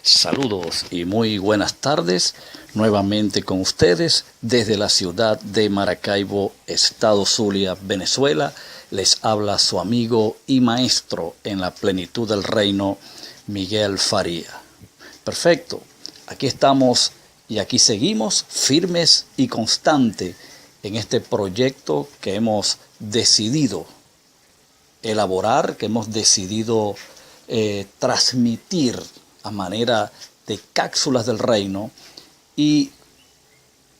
Saludos y muy buenas tardes, nuevamente con ustedes desde la ciudad de Maracaibo, estado Zulia, Venezuela. Les habla su amigo y maestro en la plenitud del reino, Miguel Faría. Perfecto, aquí estamos y aquí seguimos firmes y constantes en este proyecto que hemos decidido elaborar, que hemos decidido transmitir a manera de cápsulas del reino y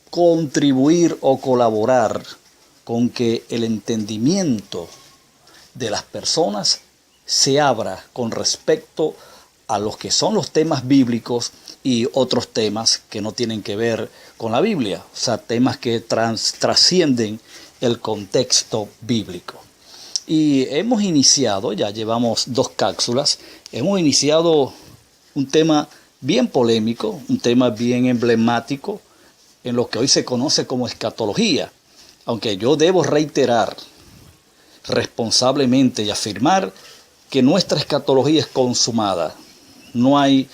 contribuir o colaborar con que el entendimiento de las personas se abra con respecto a los que son los temas bíblicos y otros temas que no tienen que ver con la Biblia, o sea, temas que trascienden el contexto bíblico. Y hemos iniciado, ya llevamos 2 cápsulas, hemos iniciado un tema bien polémico, un tema bien emblemático en lo que hoy se conoce como escatología. Aunque yo debo reiterar responsablemente y afirmar que nuestra escatología es consumada. No hay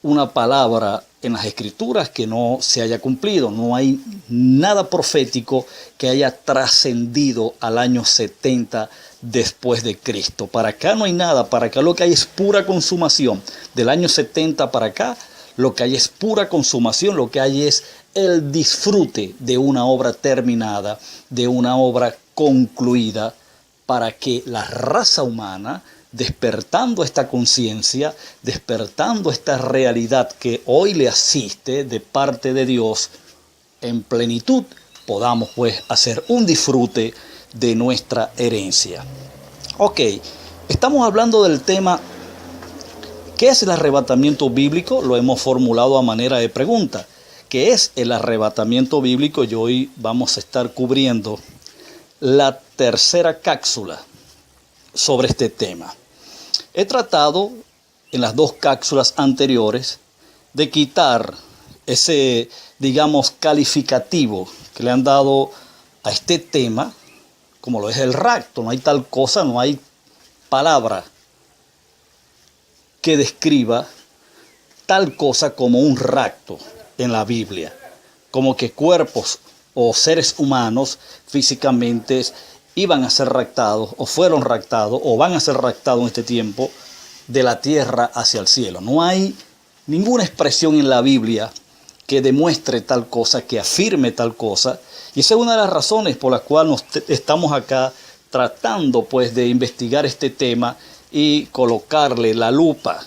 una palabra en las Escrituras que no se haya cumplido. No hay nada profético que haya trascendido al año 70 después de Cristo. Para acá no hay nada. Para acá lo que hay es pura consumación. Del año 70 para acá lo que hay es pura consumación. Lo que hay es el disfrute de una obra terminada, de una obra concluida, para que la raza humana, despertando esta conciencia, despertando esta realidad que hoy le asiste de parte de Dios en plenitud, podamos pues hacer un disfrute de nuestra herencia. Ok, estamos hablando del tema ¿qué es el arrebatamiento bíblico? Lo hemos formulado a manera de pregunta. ¿Qué es el arrebatamiento bíblico? Y hoy vamos a estar cubriendo la tercera cápsula sobre este tema. He tratado en las 2 cápsulas anteriores de quitar ese, digamos, calificativo que le han dado a este tema, como lo es el rapto. No hay tal cosa, no hay palabra que describa tal cosa como un rapto en la Biblia, como que cuerpos o seres humanos físicamente iban a ser raptados o fueron raptados o van a ser raptados en este tiempo de la tierra hacia el cielo. No hay ninguna expresión en la Biblia que demuestre tal cosa, que afirme tal cosa, y esa es una de las razones por las cuales estamos acá tratando pues de investigar este tema y colocarle la lupa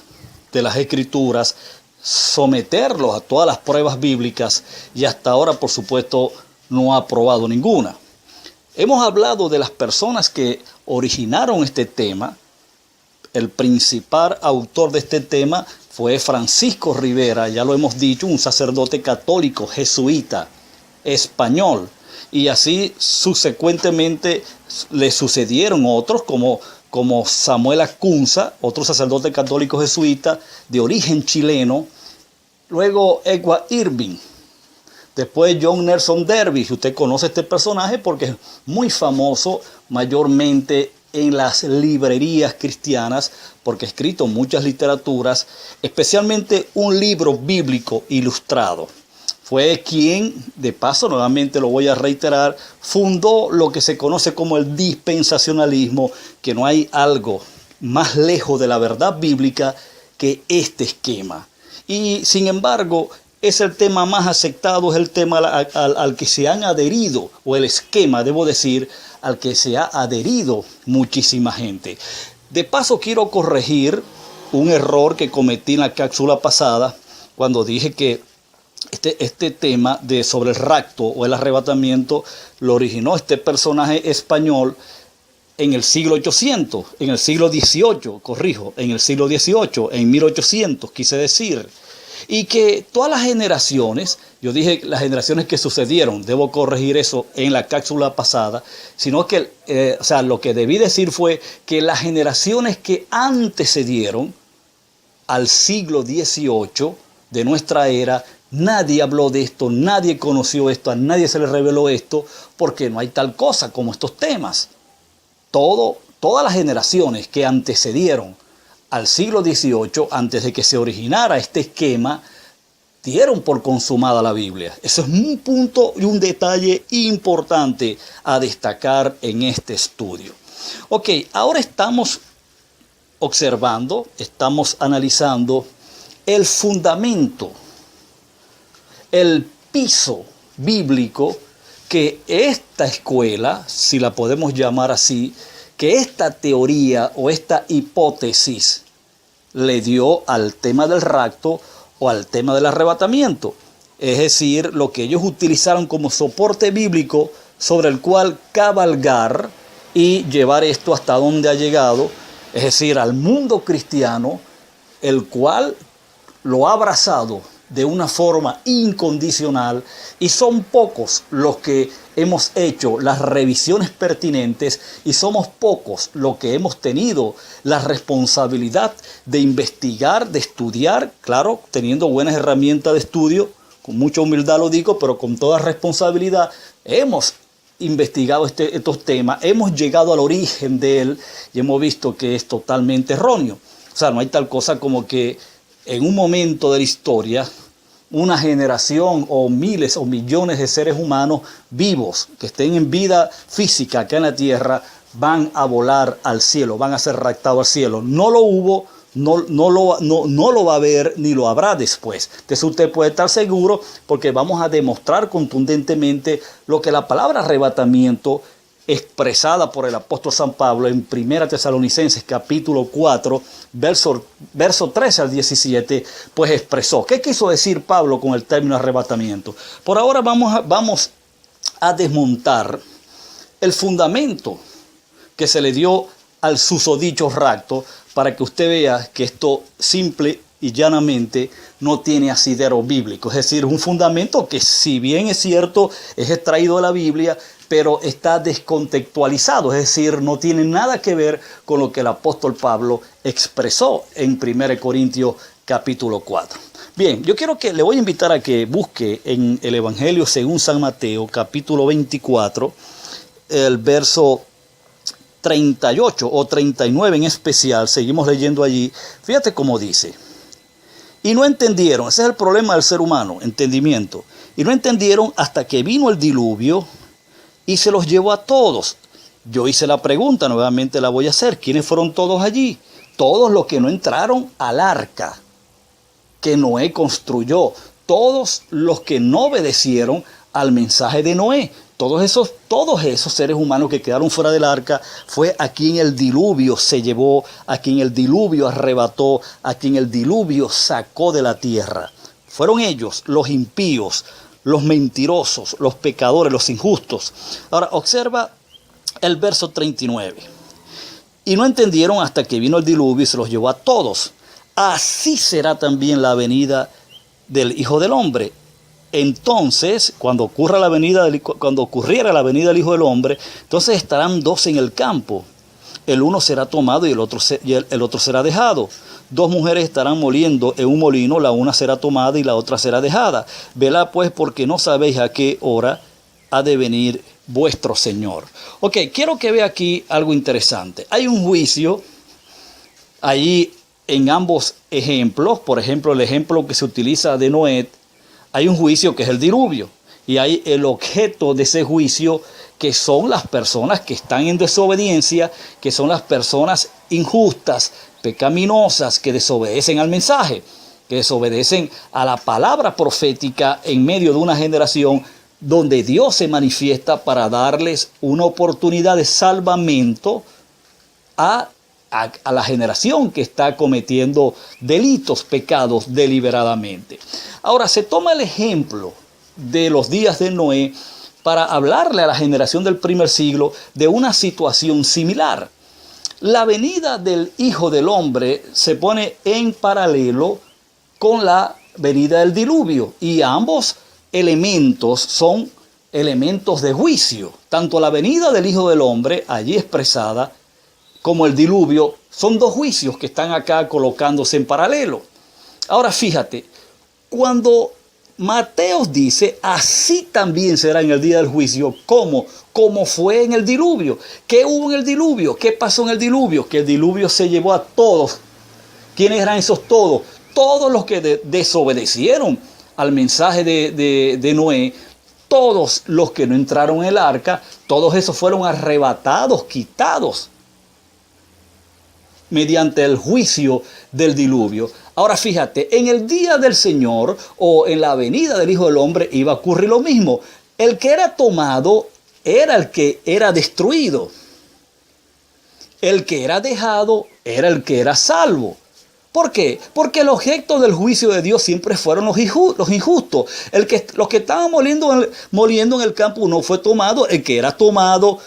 de las Escrituras, someterlos a todas las pruebas bíblicas, y hasta ahora por supuesto no ha probado ninguna. Hemos hablado de las personas que originaron este tema. El principal autor de este tema fue Francisco Rivera, ya lo hemos dicho, un sacerdote católico, jesuita, español. Y así subsecuentemente le sucedieron otros como Samuel Acunza, otro sacerdote católico jesuita de origen chileno. Luego Edward Irving. Después John Nelson Darby. Usted conoce este personaje porque es muy famoso mayormente en las librerías cristianas, porque ha escrito muchas literaturas, especialmente un libro bíblico ilustrado. Fue quien, de paso, nuevamente lo voy a reiterar, fundó lo que se conoce como el dispensacionalismo, que no hay algo más lejos de la verdad bíblica que este esquema. Y sin embargo, es el tema más aceptado, es el tema al que se han adherido, o el esquema, debo decir, al que se ha adherido muchísima gente. De paso, quiero corregir un error que cometí en la cápsula pasada, cuando dije que este tema sobre el rapto o el arrebatamiento lo originó este personaje español en el siglo 800, en el siglo XVIII, corrijo, en el siglo XVIII, en 1800, quise decir. Y que todas las generaciones, yo dije las generaciones que sucedieron, debo corregir eso en la cápsula pasada, sino que, lo que debí decir fue que las generaciones que antecedieron al siglo XVIII de nuestra era, nadie habló de esto, nadie conoció esto, a nadie se le reveló esto, porque no hay tal cosa como estos temas. Todas las generaciones que antecedieron al siglo XVIII, antes de que se originara este esquema, dieron por consumada la Biblia. Eso es un punto y un detalle importante a destacar en este estudio. Ok, ahora estamos observando, estamos analizando el fundamento, el piso bíblico que esta escuela, si la podemos llamar así, que esta teoría o esta hipótesis le dio al tema del rapto o al tema del arrebatamiento. Es decir, lo que ellos utilizaron como soporte bíblico sobre el cual cabalgar y llevar esto hasta donde ha llegado, es decir, al mundo cristiano, el cual lo ha abrazado de una forma incondicional, y son pocos los que hemos hecho las revisiones pertinentes y somos pocos los que hemos tenido la responsabilidad de investigar, de estudiar, claro, teniendo buenas herramientas de estudio, con mucha humildad lo digo, pero con toda responsabilidad, hemos investigado estos temas, hemos llegado al origen de él y hemos visto que es totalmente erróneo. O sea, no hay tal cosa como que en un momento de la historia una generación o miles o millones de seres humanos vivos que estén en vida física acá en la tierra van a volar al cielo, van a ser raptados al cielo. No lo hubo, no lo va a haber ni lo habrá después. De eso usted puede estar seguro, porque vamos a demostrar contundentemente lo que la palabra arrebatamiento, expresada por el apóstol San Pablo en 1 Tesalonicenses capítulo 4, verso 13 al 17, pues expresó. ¿Qué quiso decir Pablo con el término arrebatamiento? Por ahora vamos a desmontar el fundamento que se le dio al susodicho rapto, para que usted vea que esto simple y llanamente no tiene asidero bíblico. Es decir, un fundamento que, si bien es cierto, es extraído de la Biblia, pero está descontextualizado, es decir, no tiene nada que ver con lo que el apóstol Pablo expresó en 1 Corintios capítulo 4. Bien, yo le voy a invitar a que busque en el Evangelio según San Mateo, capítulo 24, el verso 38 o 39 en especial, seguimos leyendo allí. Fíjate cómo dice: y no entendieron, ese es el problema del ser humano, entendimiento, y no entendieron hasta que vino el diluvio y se los llevó a todos. Yo hice la pregunta, nuevamente la voy a hacer: ¿quiénes fueron todos allí? Todos los que no entraron al arca que Noé construyó, todos los que no obedecieron al mensaje de Noé. Todos esos seres humanos que quedaron fuera del arca, fue a quien el diluvio se llevó, a quien el diluvio arrebató, a quien el diluvio sacó de la tierra. Fueron ellos, los impíos, los mentirosos, los pecadores, los injustos. Ahora observa el verso 39. Y no entendieron hasta que vino el diluvio y se los llevó a todos. Así será también la venida del Hijo del Hombre. Entonces, cuando ocurriera la venida del Hijo del Hombre, entonces estarán dos en el campo. El uno será tomado y el otro será dejado. Dos mujeres estarán moliendo en un molino, la una será tomada y la otra será dejada. Velad pues, porque no sabéis a qué hora ha de venir vuestro Señor. Ok, quiero que vea aquí algo interesante. Hay un juicio allí en ambos ejemplos. Por ejemplo, el ejemplo que se utiliza de Noé, hay un juicio que es el diluvio, y hay el objeto de ese juicio, que son las personas que están en desobediencia, que son las personas injustas, pecaminosas, que desobedecen al mensaje, que desobedecen a la palabra profética en medio de una generación donde Dios se manifiesta para darles una oportunidad de salvamento a la generación que está cometiendo delitos, pecados deliberadamente. Ahora, se toma el ejemplo de los días de Noé para hablarle a la generación del primer siglo de una situación similar. La venida del Hijo del Hombre se pone en paralelo con la venida del diluvio, y ambos elementos son elementos de juicio. Tanto la venida del Hijo del Hombre, allí expresada, como el diluvio, son dos juicios que están acá colocándose en paralelo. Ahora fíjate, cuando Mateo dice, así también será en el día del juicio, como fue en el diluvio. ¿Qué hubo en el diluvio? ¿Qué pasó en el diluvio? Que el diluvio se llevó a todos ¿Quiénes eran esos todos? Todos los que desobedecieron al mensaje de Noé, todos los que no entraron en el arca, todos esos fueron arrebatados, quitados mediante el juicio del diluvio. Ahora fíjate, en el día del Señor o en la venida del Hijo del Hombre iba a ocurrir lo mismo. El que era tomado era el que era destruido. El que era dejado era el que era salvo. ¿Por qué? Porque el objeto del juicio de Dios siempre fueron los injustos. Los que estaban moliendo en el campo no fue tomado. El que era tomado,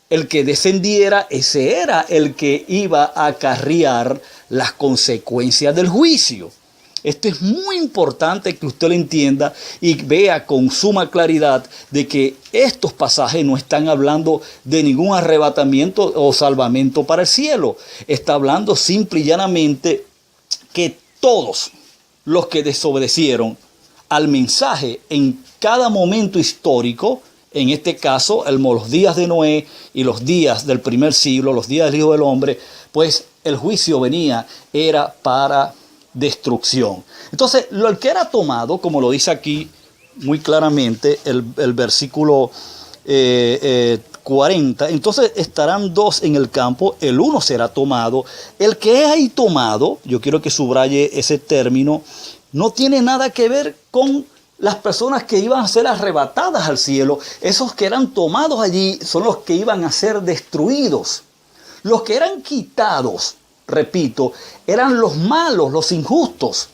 el que descendiera, ese era el que iba a acarrear las consecuencias del juicio. Esto es muy importante que usted lo entienda y vea con suma claridad de que estos pasajes no están hablando de ningún arrebatamiento o salvamento para el cielo. Está hablando simple y llanamente que todos los que desobedecieron al mensaje en cada momento histórico, en este caso los días de Noé y los días del primer siglo, los días del Hijo del Hombre, pues el juicio era para destrucción. Entonces, el que era tomado, como lo dice aquí muy claramente el versículo 40, entonces estarán dos en el campo, el uno será tomado. El que es ahí tomado, yo quiero que subraye ese término, no tiene nada que ver con las personas que iban a ser arrebatadas al cielo. Esos que eran tomados allí son los que iban a ser destruidos. Los que eran quitados, repito, eran los malos, los injustos.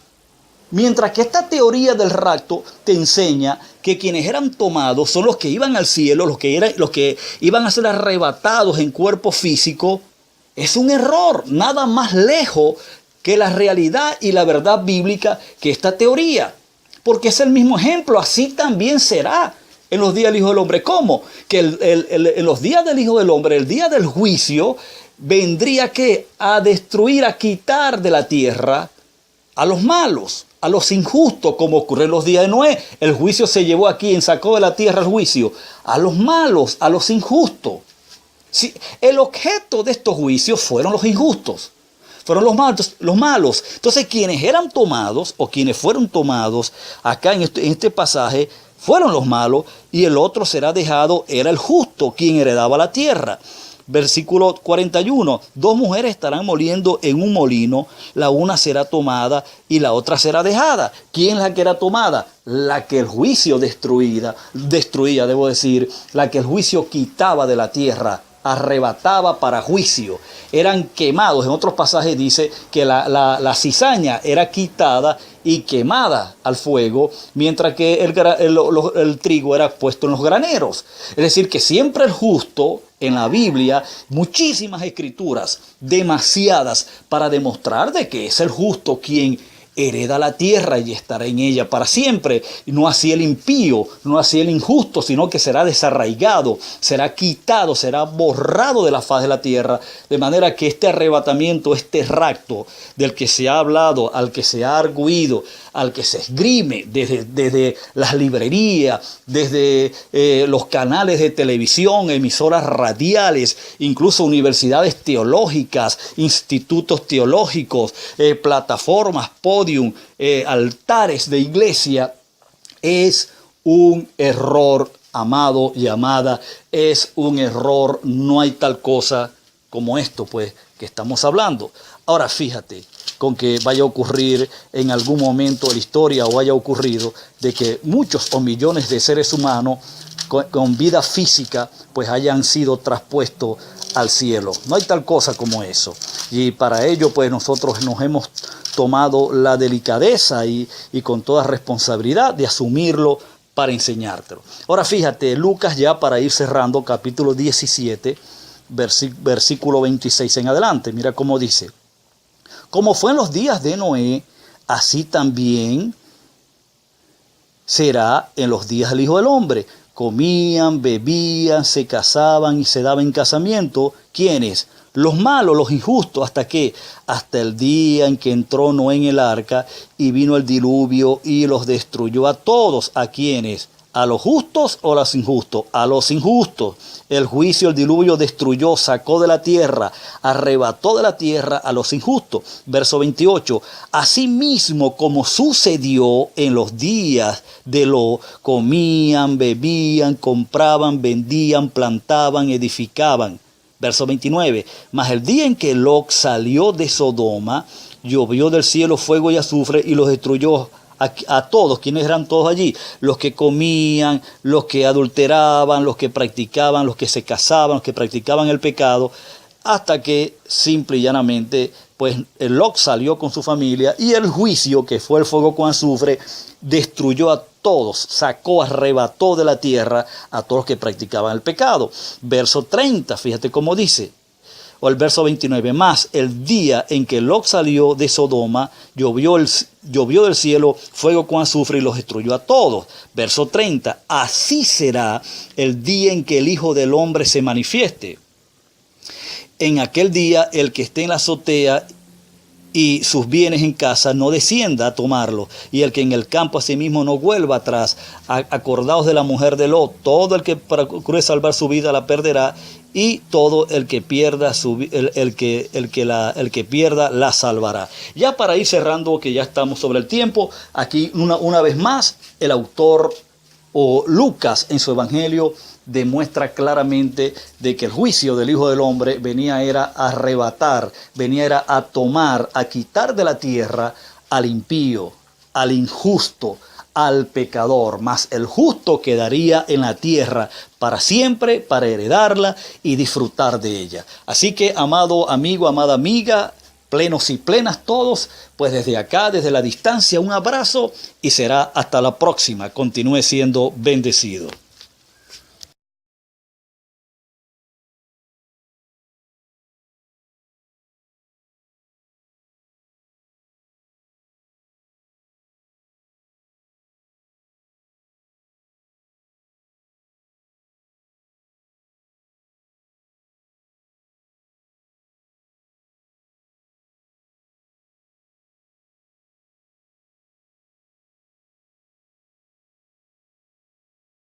Mientras que esta teoría del rapto te enseña que quienes eran tomados son los que iban al cielo, los que iban a ser arrebatados en cuerpo físico, es un error, nada más lejos que la realidad y la verdad bíblica que esta teoría. Porque es el mismo ejemplo, así también será en los días del Hijo del Hombre. ¿Cómo? Que en los días del Hijo del Hombre, el día del juicio, vendría a destruir, a quitar de la tierra a los malos, a los injustos, como ocurrió en los días de Noé. El juicio se llevó aquí, sacó de la tierra el juicio. A los malos, a los injustos. Sí, el objeto de estos juicios fueron los injustos. Fueron los malos. Entonces, quienes eran tomados o quienes fueron tomados acá en este pasaje fueron los malos, y el otro será dejado, era el justo, quien heredaba la tierra. Versículo 41, dos mujeres estarán moliendo en un molino, la una será tomada y la otra será dejada. ¿Quién es la que era tomada? La que el juicio destruía, la que el juicio quitaba de la tierra, arrebataba para juicio. Eran quemados. En otros pasajes dice que la cizaña era quitada y quemada al fuego, mientras que el trigo era puesto en los graneros. Es decir, que siempre el justo, en la Biblia, muchísimas escrituras, demasiadas, para demostrar de que es el justo quien hereda la tierra y estará en ella para siempre. Y no así el impío, no así el injusto, sino que será desarraigado, será quitado, será borrado de la faz de la tierra. De manera que este arrebatamiento, este rapto del que se ha hablado, al que se ha arguido, al que se esgrime desde las librerías, desde los canales de televisión, emisoras radiales, incluso universidades teológicas, institutos teológicos, plataformas, podium, altares de iglesia, es un error, amado y amada, es un error. No hay tal cosa como esto, pues, que estamos hablando. Ahora fíjate, con que vaya a ocurrir en algún momento de la historia o haya ocurrido de que muchos o millones de seres humanos con vida física pues hayan sido traspuestos al cielo. No hay tal cosa como eso. Y para ello pues nosotros nos hemos tomado la delicadeza y con toda responsabilidad de asumirlo para enseñártelo. Ahora fíjate, Lucas, ya para ir cerrando, capítulo 17, versículo 26 en adelante. Mira cómo dice: como fue en los días de Noé, así también será en los días del Hijo del Hombre. Comían, bebían, se casaban y se daban en casamiento. ¿Quiénes? Los malos, los injustos. ¿Hasta qué? Hasta el día en que entró Noé en el arca y vino el diluvio y los destruyó a todos. ¿A quiénes? ¿A los justos o a los injustos? A los injustos. El juicio, el diluvio destruyó, sacó de la tierra, arrebató de la tierra a los injustos. Verso 28. Asimismo como sucedió en los días de Lot, comían, bebían, compraban, vendían, plantaban, edificaban. Verso 29. Mas el día en que Lot salió de Sodoma, llovió del cielo fuego y azufre y los destruyó a todos. ¿Quiénes eran todos allí? Los que comían, los que adulteraban, los que practicaban, los que se casaban, los que practicaban el pecado, hasta que simple y llanamente pues Lot salió con su familia y el juicio, que fue el fuego con azufre, destruyó a todos, sacó, arrebató de la tierra a todos los que practicaban el pecado. Verso 30, fíjate cómo dice. O el verso 29, más el día en que Lot salió de Sodoma, llovió del cielo fuego con azufre y los destruyó a todos. Verso 30, así será el día en que el Hijo del Hombre se manifieste. En aquel día el que esté en la azotea y sus bienes en casa no descienda a tomarlo, y el que en el campo asimismo no vuelva atrás. Acordaos de la mujer de Lot, todo el que procure salvar su vida la perderá, y todo el que pierda el que pierda la salvará. Ya para ir cerrando, que ya estamos sobre el tiempo, aquí una vez más el autor o Lucas en su evangelio demuestra claramente de que el juicio del Hijo del Hombre venía era a arrebatar, venía era a tomar, a quitar de la tierra al impío, al injusto, al pecador, mas el justo quedaría en la tierra para siempre, para heredarla y disfrutar de ella. Así que, amado amigo, amada amiga, plenos y plenas todos, pues desde acá, desde la distancia, un abrazo y será hasta la próxima. Continúe siendo bendecido.